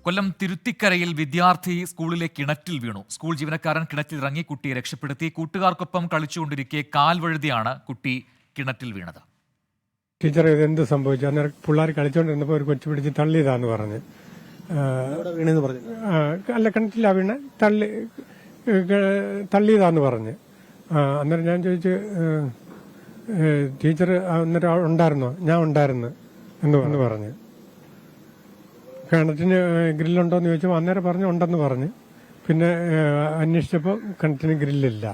കൊല്ലം തിരുത്തിക്കരയിൽ വിദ്യാർത്ഥി സ്കൂളിലെ കിണറ്റിൽ വീണു. സ്കൂൾ ജീവനക്കാരൻ കിണറ്റിലിറങ്ങി കുട്ടിയെ രക്ഷപ്പെടുത്തി. കൂട്ടുകാർക്കൊപ്പം കളിച്ചുകൊണ്ടിരിക്കെ കാൽ വഴുതിയാണ് കുട്ടി കിണറ്റിൽ വീണത്. ടീച്ചർ ഇതെന്ത് സംഭവിച്ചു? അന്നേരം പിള്ളേർ കളിച്ചുകൊണ്ടിരുന്നപ്പോൾ ഒരു കൊച്ചു പിടിച്ച് തള്ളിയതാന്ന് പറഞ്ഞ്. അല്ല, കിണറ്റിലാ വീണ, തള്ളിയതാന്ന് പറഞ്ഞ്. അന്നേരം ഞാൻ ചോദിച്ചു, ടീച്ചർ അന്നേരം ഉണ്ടായിരുന്നോ? ഞാൻ ഉണ്ടായിരുന്നു എന്ന് പറഞ്ഞ്. കിണറ്റിന് ഗ്രില്ലുണ്ടോയെന്ന് ചോദിച്ചപ്പോൾ അന്നേരം പറഞ്ഞു ഉണ്ടെന്ന് പറഞ്ഞ്. പിന്നെ അന്വേഷിച്ചപ്പോൾ കിണറ്റിന് ഗ്രില്ലില്ല.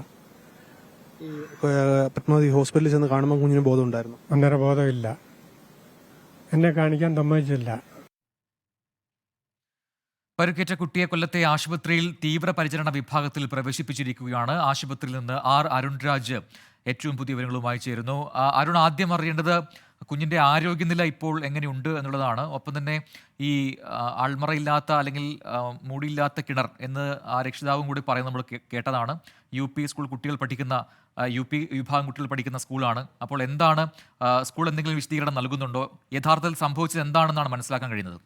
പത്മാവതി ഹോസ്പിറ്റലിൽ ചെന്ന് കാണുമ്പോൾ കുഞ്ഞിന് ബോധം ഉണ്ടായിരുന്നു? അന്നേരം ബോധമില്ല, എന്നെ കാണിക്കാൻ സമ്മതിച്ചില്ല. പരുക്കേറ്റ കുട്ടിയെ കൊല്ലത്തെ ആശുപത്രിയിൽ തീവ്രപരിചരണ വിഭാഗത്തിൽ പ്രവേശിപ്പിച്ചിരിക്കുകയാണ്. ആശുപത്രിയിൽ നിന്ന് അരുൺരാജ് ഏറ്റവും പുതിയ വിവരങ്ങളുമായി ചേരുന്നു. അരുൺ, ആദ്യം അറിയേണ്ടത് കുഞ്ഞിന്റെ ആരോഗ്യനില ഇപ്പോൾ എങ്ങനെയുണ്ട് എന്നുള്ളതാണ്. ഒപ്പം തന്നെ ഈ അൾമറയില്ലാത്ത അല്ലെങ്കിൽ മൂടിയില്ലാത്ത കിണർ എന്ന് ആ രക്ഷിതാവും കൂടി പറയുന്നത് നമ്മൾ കേട്ടതാണ്. UP സ്കൂൾ കുട്ടികൾ പഠിക്കുന്ന UP വിഭാഗം കുട്ടികൾ പഠിക്കുന്ന സ്കൂളാണ്. അപ്പോൾ എന്താണ് സ്കൂൾ എന്തെങ്കിലും വിശദീകരണം നൽകുന്നുണ്ടോ? യഥാർത്ഥത്തിൽ സംഭവിച്ചത് എന്താണെന്നാണ് മനസ്സിലാക്കാൻ കഴിയുന്നത്?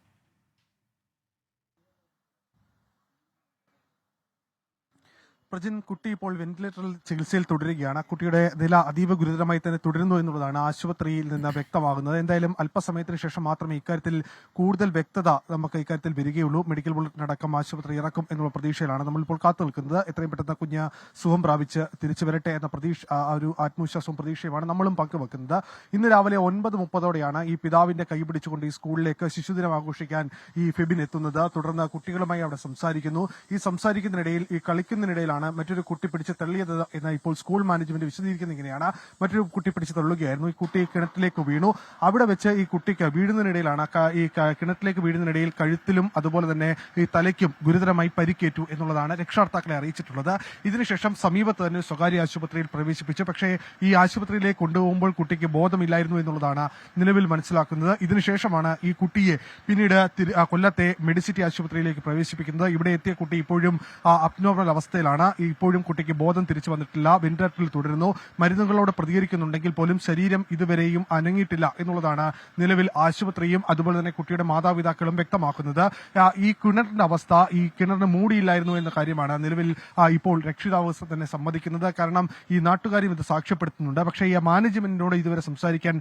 പ്രജിൻ, കുട്ടി ഇപ്പോൾ വെന്റിലേറ്ററിൽ ചികിത്സയിൽ തുടരുകയാണ്. കുട്ടിയുടെ നില അതീവ ഗുരുതരമായി തന്നെ തുടരുന്നു എന്നുള്ളതാണ് ആശുപത്രിയിൽ നിന്ന് വ്യക്തമാകുന്നത്. എന്തായാലും അല്പസമയത്തിന് ശേഷം മാത്രമേ ഇക്കാര്യത്തിൽ കൂടുതൽ വ്യക്തത നമുക്ക് ഇക്കാര്യത്തിൽ വരികയുള്ളൂ. മെഡിക്കൽ ബുള്ളറ്റിൻ അടക്കം ആശുപത്രി ഇറക്കും എന്നുള്ള പ്രതീക്ഷയിലാണ് നമ്മളിപ്പോൾ കാത്തു നിൽക്കുന്നത്. എത്രയും പെട്ടെന്ന് കുഞ്ഞ് സുഖം പ്രാപിച്ച് തിരിച്ചു വരട്ടെ എന്ന ഒരു ആത്മവിശ്വാസവും പ്രതീക്ഷയുമാണ് നമ്മളും പങ്കുവെക്കുന്നത്. ഇന്ന് രാവിലെ 9:30 ഈ പിതാവിന്റെ കൈ പിടിച്ചുകൊണ്ട് ഈ സ്കൂളിലേക്ക് ശിശുദിനം ആഘോഷിക്കാൻ ഈ ഫെബിൻ എത്തുന്നത്. തുടർന്ന് കുട്ടികളുമായി അവിടെ സംസാരിക്കുന്നു. ഈ സംസാരിക്കുന്നതിനിടയിൽ, ഈ കളിക്കുന്നതിനിടയിലാണ് മറ്റൊരു കുട്ടി പിടിച്ച് തള്ളിയത് എന്ന് ഇപ്പോൾ സ്കൂൾ മാനേജ്മെന്റ് വിശദീകരിക്കുന്നത് ഇങ്ങനെയാണ്. മറ്റൊരു കുട്ടി പിടിച്ച് തള്ളുകയായിരുന്നു. ഈ കുട്ടി കിണറ്റിലേക്ക് വീണു. അവിടെ വെച്ച് ഈ കുട്ടിക്ക് വീഴുന്നതിനിടയിലാണ്, ഈ കിണറ്റിലേക്ക് വീഴുന്നതിനിടയിൽ കഴുത്തിലും അതുപോലെ തന്നെ ഈ തലയ്ക്കും ഗുരുതരമായി പരിക്കേറ്റു എന്നുള്ളതാണ് രക്ഷാകർത്താക്കളെ അറിയിച്ചിട്ടുള്ളത്. ഇതിനുശേഷം സമീപത്ത് തന്നെ സ്വകാര്യ ആശുപത്രിയിൽ പ്രവേശിപ്പിച്ചു. പക്ഷേ ഈ ആശുപത്രിയിലേക്ക് കൊണ്ടുപോകുമ്പോൾ കുട്ടിക്ക് ബോധമില്ലായിരുന്നു എന്നുള്ളതാണ് നിലവിൽ മനസ്സിലാക്കുന്നത്. ഇതിനുശേഷമാണ് ഈ കുട്ടിയെ പിന്നീട് കൊല്ലത്തെ മെഡിസിറ്റി ആശുപത്രിയിലേക്ക് പ്രവേശിപ്പിക്കുന്നത്. ഇവിടെ എത്തിയ കുട്ടി ഇപ്പോഴും അബ്നോർമൽ അവസ്ഥയിലാണ്. ഇപ്പോഴും കുട്ടിക്ക് ബോധം തിരിച്ചു വന്നിട്ടില്ല, വെന്റിലേറ്ററിൽ തുടരുന്നു. മരുന്നുകളോട് പ്രതികരിക്കുന്നുണ്ടെങ്കിൽ പോലും ശരീരം ഇതുവരെയും അനങ്ങിയിട്ടില്ല എന്നുള്ളതാണ് നിലവിൽ ആശുപത്രിയും അതുപോലെ തന്നെ കുട്ടിയുടെ മാതാപിതാക്കളും വ്യക്തമാക്കുന്നത്. ഈ കിണറിന്റെ അവസ്ഥ, ഈ കിണറിന് മൂടിയില്ലായിരുന്നു എന്ന കാര്യമാണ് നിലവിൽ ഇപ്പോൾ രക്ഷിതാവ് തന്നെ സമ്മതിക്കുന്നത്. കാരണം ഈ നാട്ടുകാരും ഇത് സാക്ഷ്യപ്പെടുത്തുന്നുണ്ട്. പക്ഷേ ഈ മാനേജ്മെന്റിനോട് ഇതുവരെ സംസാരിക്കാൻ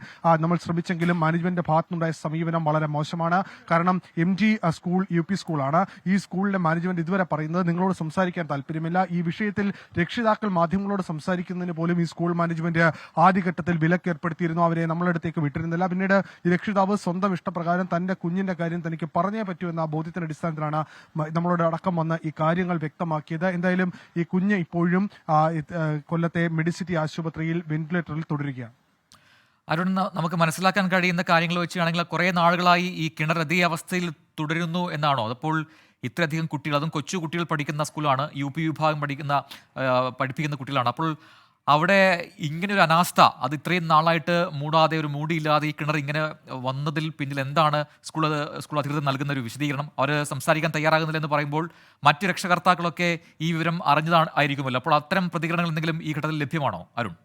നമ്മൾ ശ്രമിച്ചെങ്കിലും മാനേജ്മെന്റിന്റെ ഭാഗത്തുനിന്നുണ്ടായ സമീപനം വളരെ മോശമാണ്. കാരണം MG സ്കൂൾ UP സ്കൂളാണ്. ഈ സ്കൂളിന്റെ മാനേജ്മെന്റ് ഇതുവരെ പറയുന്നത് നിങ്ങളോട് സംസാരിക്കാൻ താല്പര്യമില്ല. ഈ വിഷയത്തിൽ രക്ഷിതാക്കൾ മാധ്യമങ്ങളോട് സംസാരിക്കുന്നതിന് പോലും ഈ സ്കൂൾ മാനേജ്മെന്റ് ആദ്യഘട്ടത്തിൽ വിലക്കേർപ്പെടുത്തിയിരുന്നു. അവരെ നമ്മളടുത്തേക്ക് വിട്ടിരുന്നില്ല. പിന്നീട് ഈ രക്ഷിതാവ് സ്വന്തം ഇഷ്ടപ്രകാരം തന്റെ കുഞ്ഞിന്റെ കാര്യം തനിക്ക് പറഞ്ഞേ പറ്റൂ എന്ന ബോധ്യത്തിന്റെ അടിസ്ഥാനത്തിലാണ് നമ്മളോട് അടക്കം വന്ന് ഈ കാര്യങ്ങൾ വ്യക്തമാക്കിയത്. എന്തായാലും ഈ കുഞ്ഞ് ഇപ്പോഴും കൊല്ലത്തെ മെഡിസിറ്റി ആശുപത്രിയിൽ വെന്റിലേറ്ററിൽ തുടരുകയാണ്. അരുൺ, നമുക്ക് മനസ്സിലാക്കാൻ കഴിയുന്ന കാര്യങ്ങൾ വെച്ചാണെങ്കിൽ കുറേ നാളുകളായി ഈ കിണർ അതേ അവസ്ഥയിൽ തുടരുന്നു എന്നാണോ? അപ്പോൾ ഇത്രയധികം കുട്ടികൾ, അതും കൊച്ചു കുട്ടികൾ പഠിക്കുന്ന സ്കൂളാണ്, UP വിഭാഗം പഠിപ്പിക്കുന്ന കുട്ടികളാണ്. അപ്പോൾ അവിടെ ഇങ്ങനെ ഒരു അനാസ്ഥ, അത് ഇത്രയും നാളായിട്ട് മൂടാതെ, ഒരു മൂടിയില്ലാതെ ഈ കിണർ ഇങ്ങനെ വന്നതിൽ പിന്നിൽ എന്താണ് സ്കൂൾ അധികൃതർ നൽകുന്ന ഒരു വിശദീകരണം? അവർ സംസാരിക്കാൻ തയ്യാറാകുന്നില്ലെന്ന് പറയുമ്പോൾ മറ്റ് രക്ഷകർത്താക്കളൊക്കെ ഈ വിവരം അറിഞ്ഞതായിരിക്കുമല്ലോ. അപ്പോൾ അത്തരം പ്രതികരണങ്ങൾ എന്തെങ്കിലും ഈ ഘട്ടത്തിൽ ലഭ്യമാണോ അരുൺ?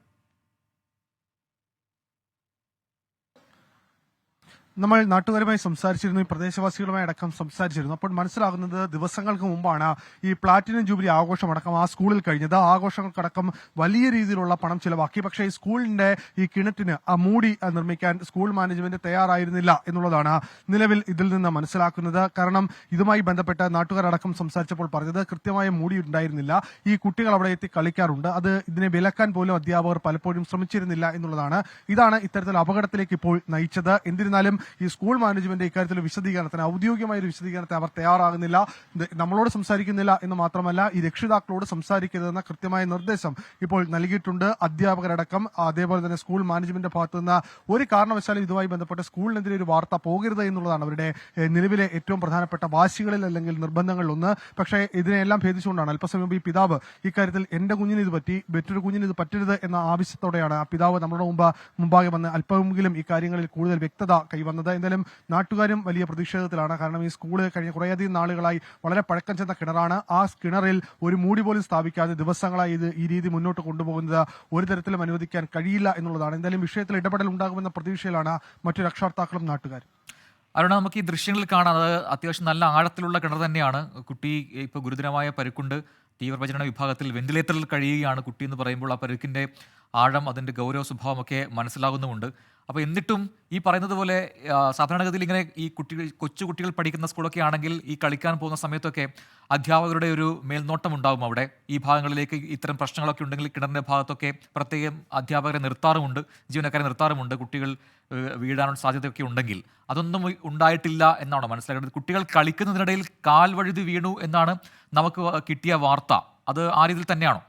നമ്മൾ നാട്ടുകാരുമായി സംസാരിച്ചിരുന്നു, ഈ പ്രദേശവാസികളുമായി അടക്കം സംസാരിച്ചിരുന്നു. അപ്പോൾ മനസ്സിലാകുന്നത് ദിവസങ്ങൾക്ക് മുമ്പാണ് ഈ പ്ലാറ്റിനം ജൂബിലി ആഘോഷമടക്കം ആ സ്കൂളിൽ കഴിഞ്ഞത്. ആഘോഷങ്ങൾക്കടക്കം വലിയ രീതിയിലുള്ള പണം ചിലവാക്കി. പക്ഷേ ഈ സ്കൂളിന്റെ ഈ കിണറ്റിന് മൂടി നിർമ്മിക്കാൻ സ്കൂൾ മാനേജ്മെന്റ് തയ്യാറായിരുന്നില്ല എന്നുള്ളതാണ് നിലവിൽ ഇതിൽ നിന്ന് മനസ്സിലാക്കുന്നത്. കാരണം ഇതുമായി ബന്ധപ്പെട്ട് നാട്ടുകാരടക്കം സംസാരിച്ചപ്പോൾ പറഞ്ഞത് കൃത്യമായ മൂടി ഉണ്ടായിരുന്നില്ല. ഈ കുട്ടികൾ അവിടെ എത്തി കളിക്കാറുണ്ട്. ഇതിനെ വിലക്കാൻ പോലും അധ്യാപകർ പലപ്പോഴും ശ്രമിച്ചിരുന്നില്ല എന്നുള്ളതാണ്. ഇതാണ് ഇത്തരത്തിൽ അപകടത്തിലേക്ക് ഇപ്പോൾ നയിച്ചത്. എന്നിരുന്നാലും ഈ സ്കൂൾ മാനേജ്മെന്റ് ഇക്കാര്യത്തിൽ വിശദീകരണത്തിന്, ഔദ്യോഗികമായ ഒരു വിശദീകരണത്തിന് അവർ തയ്യാറാകുന്നില്ല. നമ്മളോട് സംസാരിക്കുന്നില്ല എന്ന് മാത്രമല്ല, ഈ രക്ഷിതാക്കളോട് സംസാരിക്കരുതെന്ന കൃത്യമായ നിർദ്ദേശം ഇപ്പോൾ നൽകിയിട്ടുണ്ട്. അധ്യാപകരടക്കം അതേപോലെ തന്നെ സ്കൂൾ മാനേജ്മെന്റ് ഭാഗത്തു നിന്ന് ഒരു കാരണവശാലും ഇതുമായി ബന്ധപ്പെട്ട് സ്കൂളിനെതിരെ ഒരു വാർത്ത പോകരുത് എന്നുള്ളതാണ് അവരുടെ നിലവിലെ ഏറ്റവും പ്രധാനപ്പെട്ട വാശികളിൽ അല്ലെങ്കിൽ നിർബന്ധങ്ങളിൽ ഒന്ന്. പക്ഷേ ഇതിനെല്ലാം ഭേദിച്ചുകൊണ്ടാണ് അല്പസമയം മുമ്പ് ഈ പിതാവ് ഇക്കാര്യത്തിൽ എന്റെ കുഞ്ഞിന് ഇത് പറ്റി, മറ്റൊരു കുഞ്ഞിന് ഇത് പറ്റരുത് എന്ന ആവശ്യത്തോടെയാണ് ആ പിതാവ് നമ്മുടെ മുമ്പാകെ വന്ന് അല്പമെങ്കിലും ഈ കാര്യങ്ങളിൽ കൂടുതൽ വ്യക്തത കൈവന്നത്. എന്തായാലും നാട്ടുകാരും വലിയ പ്രതിഷേധത്തിലാണ്. കാരണം ഈ സ്കൂള് കഴിഞ്ഞ കുറേയധികം നാളുകളായി വളരെ പഴക്കം ചെന്ന കിണറാണ്. ആ കിണറിൽ ഒരു മൂടി പോലും സ്ഥാപിക്കാതെ ദിവസങ്ങളായി ഈ രീതി മുന്നോട്ട് കൊണ്ടുപോകുന്നത് ഒരു തരത്തിലും അനുവദിക്കാൻ കഴിയില്ല എന്നുള്ളതാണ്. എന്തായാലും വിഷയത്തിൽ ഇടപെടൽ ഉണ്ടാകുമെന്ന പ്രതീക്ഷയിലാണ് മറ്റു രക്ഷാകർത്താക്കളും നാട്ടുകാരും. അരുണ, നമുക്ക് ഈ ദൃശ്യങ്ങളിൽ കാണാം, അത് അത്യാവശ്യം നല്ല ആഴത്തിലുള്ള കിണർ തന്നെയാണ്. കുട്ടി ഇപ്പോൾ ഗുരുതരമായ പരിക്കുണ്ട്. തീവ്രപരിചരണ വിഭാഗത്തിൽ വെന്റിലേറ്ററിൽ കഴിയുകയാണ് കുട്ടി എന്ന് പറയുമ്പോൾ ആ പരുക്കിൻ്റെ ആഴം, അതിൻ്റെ ഗൗരവ സ്വഭാവമൊക്കെ മനസ്സിലാകുന്നുമുണ്ട്. അപ്പോൾ എന്നിട്ടും ഈ പറയുന്നത് പോലെ സാധാരണഗതിയിൽ ഇങ്ങനെ ഈ കൊച്ചു കുട്ടികൾ പഠിക്കുന്ന സ്കൂളൊക്കെ ആണെങ്കിൽ ഈ കളിക്കാൻ പോകുന്ന സമയത്തൊക്കെ അധ്യാപകരുടെ ഒരു മേൽനോട്ടം ഉണ്ടാകും. അവിടെ ഈ ഭാഗങ്ങളിലേക്ക് ഇത്തരം പ്രശ്നങ്ങളൊക്കെ ഉണ്ടെങ്കിൽ കിണറിൻ്റെ ഭാഗത്തൊക്കെ പ്രത്യേകം അധ്യാപകരെ നിർത്താറുമുണ്ട്, ജീവനക്കാരെ നിർത്താറുമുണ്ട്. കുട്ടികൾ വീഴാനുള്ള സാധ്യതയൊക്കെ ഉണ്ടെങ്കിൽ അതൊന്നും ഉണ്ടായിട്ടില്ല എന്നാണോ മനസ്സിലാക്കേണ്ടത്? കുട്ടികൾ കളിക്കുന്നതിനിടയിൽ കാൽ വഴുതി വീണു എന്നാണ് നമുക്ക് കിട്ടിയ വാർത്ത. അത് ആ രീതിയിൽ തന്നെയാണോ?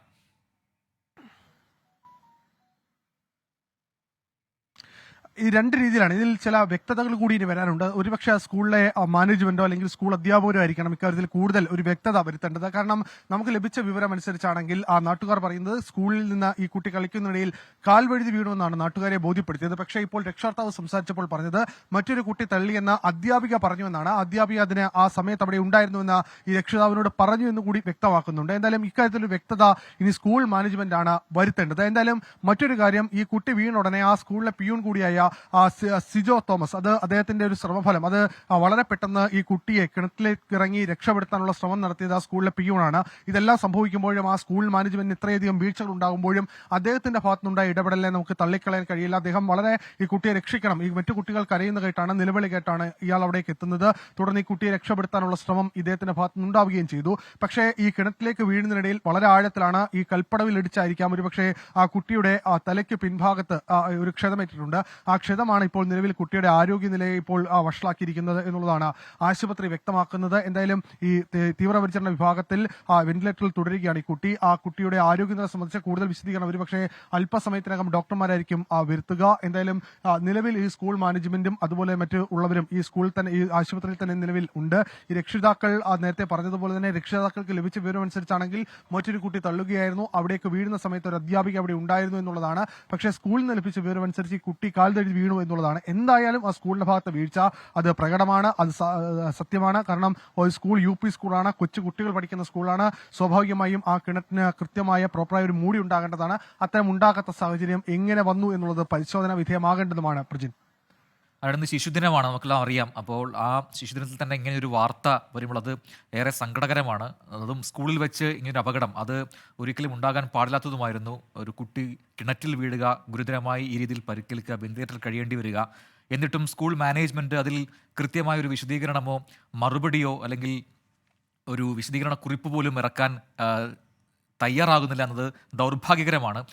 ഈ രണ്ട് രീതിയിലാണ്. ഇതിൽ ചില വ്യക്തതകൾ കൂടി ഇനി വരാനുണ്ട്. ഒരുപക്ഷെ സ്കൂളിലെ മാനേജ്മെന്റോ അല്ലെങ്കിൽ സ്കൂൾ അധ്യാപകരോ ആയിരിക്കണം ഇക്കാര്യത്തിൽ കൂടുതൽ ഒരു വ്യക്തത വരുത്തേണ്ടത്. കാരണം നമുക്ക് ലഭിച്ച വിവരം അനുസരിച്ചാണെങ്കിൽ ആ നാട്ടുകാർ പറയുന്നത് സ്കൂളിൽ നിന്ന് ഈ കുട്ടി കളിക്കുന്നതിനിടയിൽ കാൽ വഴുതി വീണുവെന്നാണ് നാട്ടുകാരെ ബോധ്യപ്പെടുത്തിയത്. പക്ഷേ ഇപ്പോൾ രക്ഷകർത്താവ് സംസാരിച്ചപ്പോൾ പറഞ്ഞത് മറ്റൊരു കുട്ടി തള്ളിയെന്ന് അധ്യാപിക പറഞ്ഞുവെന്നാണ്. അധ്യാപിക അതിന് ആ സമയത്ത് അവിടെ ഉണ്ടായിരുന്നുവെന്ന് ഈ രക്ഷിതാവിനോട് പറഞ്ഞു എന്ന് കൂടി വ്യക്തമാക്കുന്നുണ്ട്. എന്തായാലും ഇക്കാര്യത്തിൽ വ്യക്തത ഇനി സ്കൂൾ മാനേജ്മെന്റ് ആണ് വരുത്തേണ്ടത്. എന്തായാലും മറ്റൊരു കാര്യം, ഈ കുട്ടി വീണ ഉടനെ ആ സ്കൂളിലെ പിയൂൺ കൂടിയായ സിജോ തോമസ്, അത് അദ്ദേഹത്തിന്റെ ഒരു ശ്രമഫലം, അത് വളരെ പെട്ടെന്ന് ഈ കുട്ടിയെ കിണറ്റിലേക്ക് ഇറങ്ങി രക്ഷപ്പെടുത്താനുള്ള ശ്രമം നടത്തിയത് ആ സ്കൂളിലെ പിയൂണാണ്. ഇതെല്ലാം സംഭവിക്കുമ്പോഴും ആ സ്കൂൾ മാനേജ്മെന്റിന് ഇത്രയധികം വീഴ്ചകൾ ഉണ്ടാകുമ്പോഴും അദ്ദേഹത്തിന്റെ ഭാഗത്തുനിന്നുണ്ടായ ഇടപെടലിനെ നമുക്ക് തള്ളിക്കളയാൻ കഴിയില്ല. അദ്ദേഹം വളരെ ഈ കുട്ടിയെ രക്ഷിക്കണം, ഈ മറ്റു കുട്ടികൾ കരയുന്ന കേട്ടാണ്, നിലവിളി കേട്ടാണ് ഇയാൾ അവിടേക്ക് എത്തുന്നത്. തുടർന്ന് ഈ കുട്ടിയെ രക്ഷപ്പെടുത്താനുള്ള ശ്രമം ഇദ്ദേഹത്തിന്റെ ഭാഗത്തുനിന്ന് ഉണ്ടാവുകയും ചെയ്തു. പക്ഷേ ഈ കിണറ്റിലേക്ക് വീഴുന്നതിനിടയിൽ വളരെ ആഴത്തിലാണ്, ഈ കൽപ്പടവിൽ ഇടിച്ചായിരിക്കാം ഒരുപക്ഷെ ആ കുട്ടിയുടെ തലയ്ക്ക് പിൻഭാഗത്ത് ഒരു ക്ഷതമേറ്റിട്ടുണ്ട്. ആ ക്ഷതമാണ് ഇപ്പോൾ നിലവിൽ കുട്ടിയുടെ ആരോഗ്യനിലയെ ഇപ്പോൾ വഷളാക്കിയിരിക്കുന്നത് എന്നുള്ളതാണ് ആശുപത്രി വ്യക്തമാക്കുന്നത്. എന്തായാലും ഈ തീവ്രപരിചരണ വിഭാഗത്തിൽ വെന്റിലേറ്ററിൽ തുടരുകയാണ് ഈ കുട്ടി. ആ കുട്ടിയുടെ ആരോഗ്യനില സംബന്ധിച്ച് കൂടുതൽ വിശദീകരണം ഒരുപക്ഷെ അല്പസമയത്തിനകം ഡോക്ടർമാരായിരിക്കും വരുത്തുക. എന്തായാലും നിലവിൽ ഈ സ്കൂൾ മാനേജ്മെന്റും അതുപോലെ മറ്റ് ഉള്ളവരും ഈ സ്കൂളിൽ തന്നെ, ഈ ആശുപത്രിയിൽ തന്നെ നിലവിൽ ഉണ്ട്. ഈ രക്ഷിതാക്കൾ നേരത്തെ പറഞ്ഞതുപോലെ തന്നെ രക്ഷിതാക്കൾക്ക് ലഭിച്ച വിവരം അനുസരിച്ചാണെങ്കിൽ മറ്റൊരു കുട്ടി തള്ളുകയായിരുന്നു, അവിടേക്ക് വീഴുന്ന സമയത്ത് ഒരു അധ്യാപിക അവിടെ ഉണ്ടായിരുന്നു എന്നുള്ളതാണ്. പക്ഷേ സ്കൂളിൽ നിന്ന് ലഭിച്ച വിവരം അനുസരിച്ച് ഈ കുട്ടി കാൽ തഴുതി വീണു എന്നുള്ളതാണ്. എന്തായാലും ആ സ്കൂളിന്റെ ഭാഗത്തെ വീഴ്ച അത് പ്രകടമാണ്, അത് സത്യമാണ്. കാരണം ഒരു സ്കൂൾ UP സ്കൂളാണ്, കൊച്ചു കുട്ടികൾ പഠിക്കുന്ന സ്കൂളാണ്. സ്വാഭാവികമായും ആ കിണറ്റിന് കൃത്യമായ പ്രോപ്പറായ ഒരു മൂടി ഉണ്ടാകേണ്ടതാണ്. അത്തരം ഉണ്ടാകാത്ത സാഹചര്യം എങ്ങനെ വന്നു എന്നുള്ളത് പരിശോധന വിധേയമാകേണ്ടതുമാണ്. പ്രജിൻ, അവിടുന്ന് ശിശുദിനമാണ്, നമുക്കെല്ലാം അറിയാം. അപ്പോൾ ആ ശിശുദിനത്തിൽ തന്നെ ഇങ്ങനെ ഒരു വാർത്ത വരുമ്പോൾ അത് ഏറെ സങ്കടകരമാണ്. അതും സ്കൂളിൽ വെച്ച് ഇങ്ങനൊരു അപകടം, അത് ഒരിക്കലും ഉണ്ടാകാൻ പാടില്ലാത്തതുമായിരുന്നു. ഒരു കുട്ടി കിണറ്റിൽ വീഴുക, ഗുരുതരമായി ഈ രീതിയിൽ പരിക്കേൽക്കുക, വെന്റിലേറ്ററിൽ കഴിയേണ്ടി വരിക. എന്നിട്ടും സ്കൂൾ മാനേജ്മെൻറ്റ് അതിൽ കൃത്യമായൊരു വിശദീകരണമോ മറുപടിയോ അല്ലെങ്കിൽ ഒരു വിശദീകരണ കുറിപ്പ് പോലും ഇറക്കാൻ തയ്യാറാകുന്നില്ല എന്നത് ദൗർഭാഗ്യകരമാണ്.